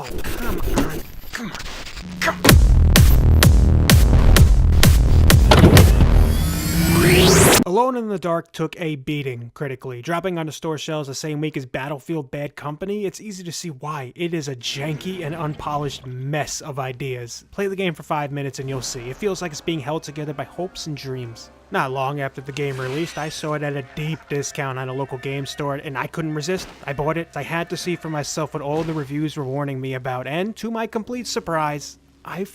Oh, come on. Come on. Come on. Alone in the Dark took a beating critically, dropping onto store shelves the same week as Battlefield Bad Company. It's easy to see why. It is a janky and unpolished mess of ideas. Play the game for 5 minutes and you'll see. It feels like it's being held together by hopes and dreams. Not long after the game released, I saw it at a deep discount on a local game store, and I couldn't resist. I bought it. I had to see for myself what all the reviews were warning me about, and to my complete surprise, I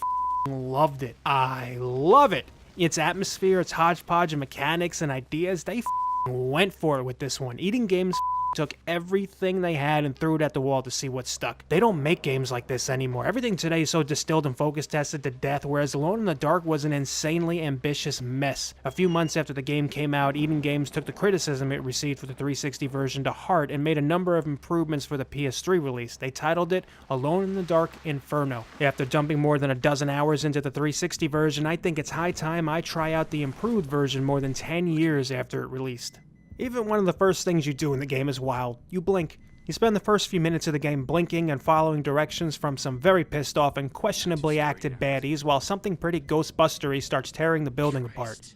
loved it. I love it. Its atmosphere, its hodgepodge of mechanics and ideas, they went for it with this one. Eating Games took everything they had and threw it at the wall to see what stuck. They don't make games like this anymore. Everything today is so distilled and focus tested to death, whereas Alone in the Dark was an insanely ambitious mess. A few months after the game came out, Eating Games took the criticism it received for the 360 version to heart and made a number of improvements for the PS3 release. They titled it Alone in the Dark Inferno. After dumping more than a dozen hours into the 360 version, I think it's high time I try out the improved version more than 10 years after it released. Even one of the first things you do in the game is wild. You blink. You spend the first few minutes of the game blinking and following directions from some very pissed off and questionably acted baddies while something pretty Ghostbustery starts tearing the building apart.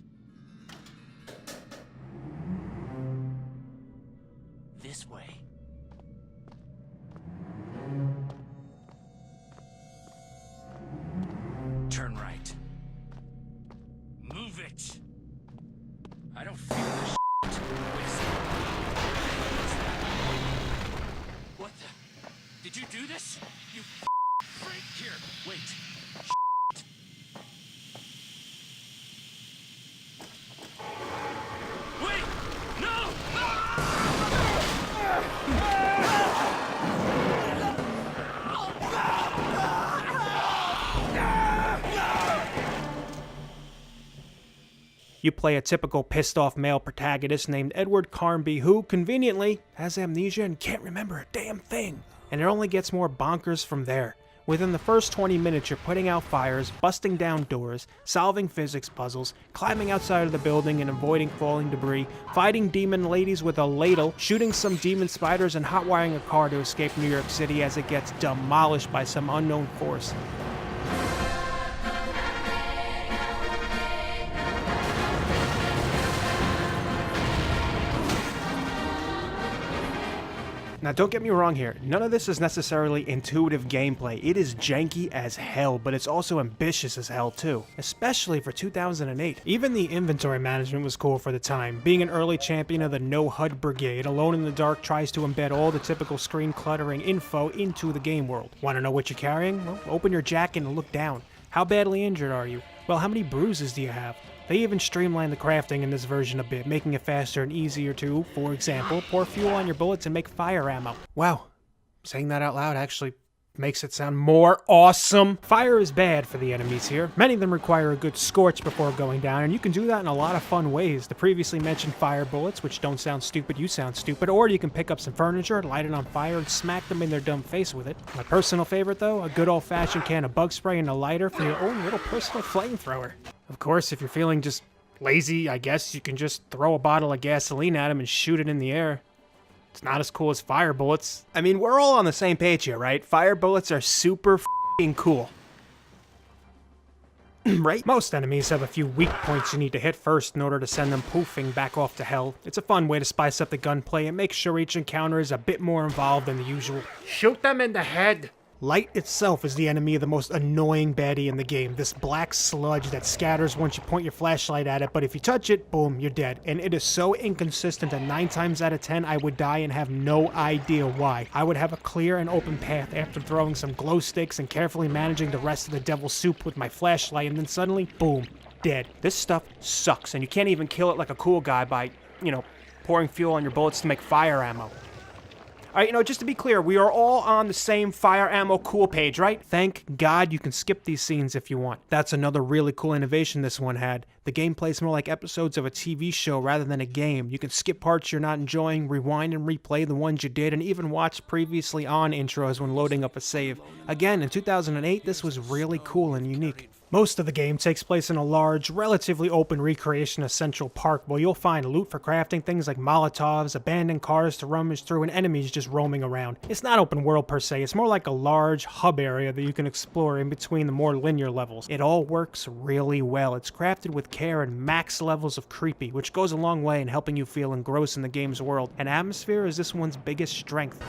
This way. Turn right. Move it. I don't feel this. What the? Did you do this? You freak! Here, wait. Wait! No! You play a typical pissed-off male protagonist named Edward Carnby who, conveniently, has amnesia and can't remember a damn thing. And it only gets more bonkers from there. Within the first 20 minutes, you're putting out fires, busting down doors, solving physics puzzles, climbing outside of the building and avoiding falling debris, fighting demon ladies with a ladle, shooting some demon spiders, and hotwiring a car to escape New York City as it gets demolished by some unknown force. Now don't get me wrong here, none of this is necessarily intuitive gameplay. It is janky as hell, but it's also ambitious as hell too, especially for 2008. Even the inventory management was cool for the time. Being an early champion of the No HUD Brigade, Alone in the Dark tries to embed all the typical screen cluttering info into the game world. Want to know what you're carrying? Well, open your jacket and look down. How badly injured are you? Well, how many bruises do you have? They even streamlined the crafting in this version a bit, making it faster and easier to, for example, pour fuel on your bullets and make fire ammo. Wow, saying that out loud actually makes it sound more awesome. Fire is bad for the enemies here. Many of them require a good scorch before going down, and you can do that in a lot of fun ways. The previously mentioned fire bullets, which don't sound stupid, you sound stupid, or you can pick up some furniture, light it on fire, and smack them in their dumb face with it. My personal favorite though, a good old-fashioned can of bug spray and a lighter for your own little personal flamethrower. Of course, if you're feeling just lazy, I guess you can just throw a bottle of gasoline at them and shoot it in the air. It's not as cool as fire bullets. I mean, we're all on the same page here, right? Fire bullets are super f***ing cool. Right? Most enemies have a few weak points you need to hit first in order to send them poofing back off to hell. It's a fun way to spice up the gunplay and make sure each encounter is a bit more involved than the usual. Shoot them in the head! Light itself is the enemy of the most annoying baddie in the game. This black sludge that scatters once you point your flashlight at it, but if you touch it, boom, you're dead. And it is so inconsistent that 9 times out of 10 I would die and have no idea why. I would have a clear and open path after throwing some glow sticks and carefully managing the rest of the devil's soup with my flashlight, and then suddenly, boom, dead. This stuff sucks, and you can't even kill it like a cool guy by, pouring fuel on your bullets to make fire ammo. Alright, just to be clear, we are all on the same fire ammo cool page, right? Thank God you can skip these scenes if you want. That's another really cool innovation this one had. The gameplay's more like episodes of a TV show rather than a game. You can skip parts you're not enjoying, rewind and replay the ones you did, and even watch previously on intros when loading up a save. Again, in 2008, this was really cool and unique. Most of the game takes place in a large, relatively open recreation of Central Park, where you'll find loot for crafting, things like Molotovs, abandoned cars to rummage through, and enemies just roaming around. It's not open world per se, it's more like a large hub area that you can explore in between the more linear levels. It all works really well. It's crafted with care and max levels of creepy, which goes a long way in helping you feel engrossed in the game's world, and atmosphere is this one's biggest strength.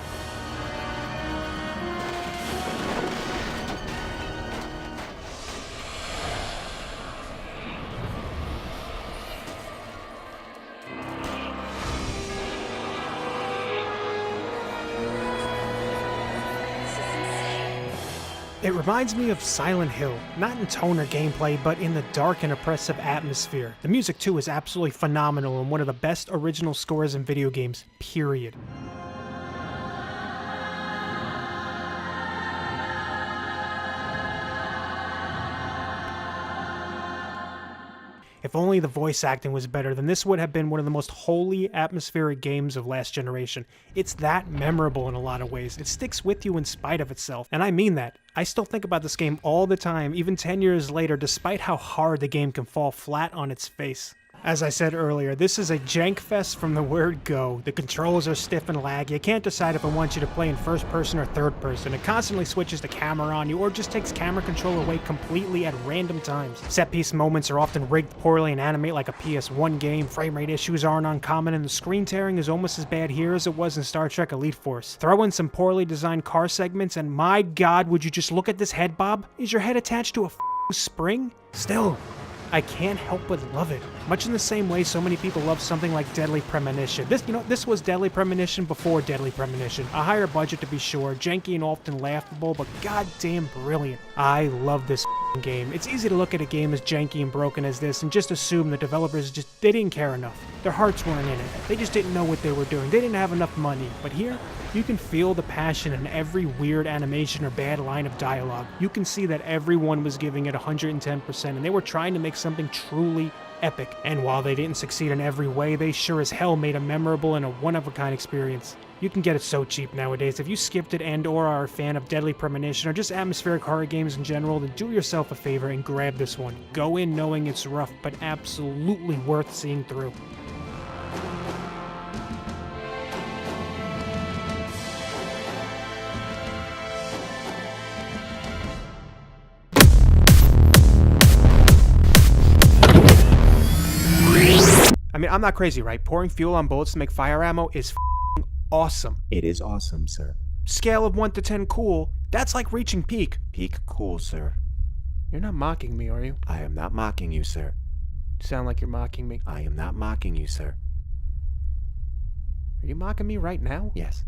It reminds me of Silent Hill, not in tone or gameplay, but in the dark and oppressive atmosphere. The music too is absolutely phenomenal and one of the best original scores in video games, period. If only the voice acting was better, then this would have been one of the most wholly atmospheric games of last generation. It's that memorable in a lot of ways. It sticks with you in spite of itself, and I mean that. I still think about this game all the time, even 10 years later, despite how hard the game can fall flat on its face. As I said earlier, this is a jank fest from the word go. The controls are stiff and laggy. You can't decide if it wants you to play in first person or third person. It constantly switches the camera on you or just takes camera control away completely at random times. Set piece moments are often rigged poorly and animate like a PS1 game. Framerate issues aren't uncommon, and the screen tearing is almost as bad here as it was in Star Trek Elite Force. Throw in some poorly designed car segments and my god, would you just look at this head bob? Is your head attached to a spring? Still, I can't help but love it. Much in the same way so many people love something like Deadly Premonition. This was Deadly Premonition before Deadly Premonition. A higher budget to be sure, janky and often laughable, but goddamn brilliant. I love this game. It's easy to look at a game as janky and broken as this and just assume the developers they didn't care enough. Their hearts weren't in it. They just didn't know what they were doing. They didn't have enough money. But here, you can feel the passion in every weird animation or bad line of dialogue. You can see that everyone was giving it 110% and they were trying to make something truly epic. And while they didn't succeed in every way, they sure as hell made a memorable and a one-of-a-kind experience. You can get it so cheap nowadays. If you skipped it and or are a fan of Deadly Premonition or just atmospheric horror games in general, then do yourself a favor and grab this one. Go in knowing it's rough, but absolutely worth seeing through. I mean, I'm not crazy, right? Pouring fuel on bullets to make fire ammo is awesome. It is awesome, sir. Scale of 1 to 10 cool, that's like reaching peak. Peak cool, sir. You're not mocking me, are you? I am not mocking you, sir. You sound like you're mocking me. I am not mocking you, sir. Are you mocking me right now? Yes.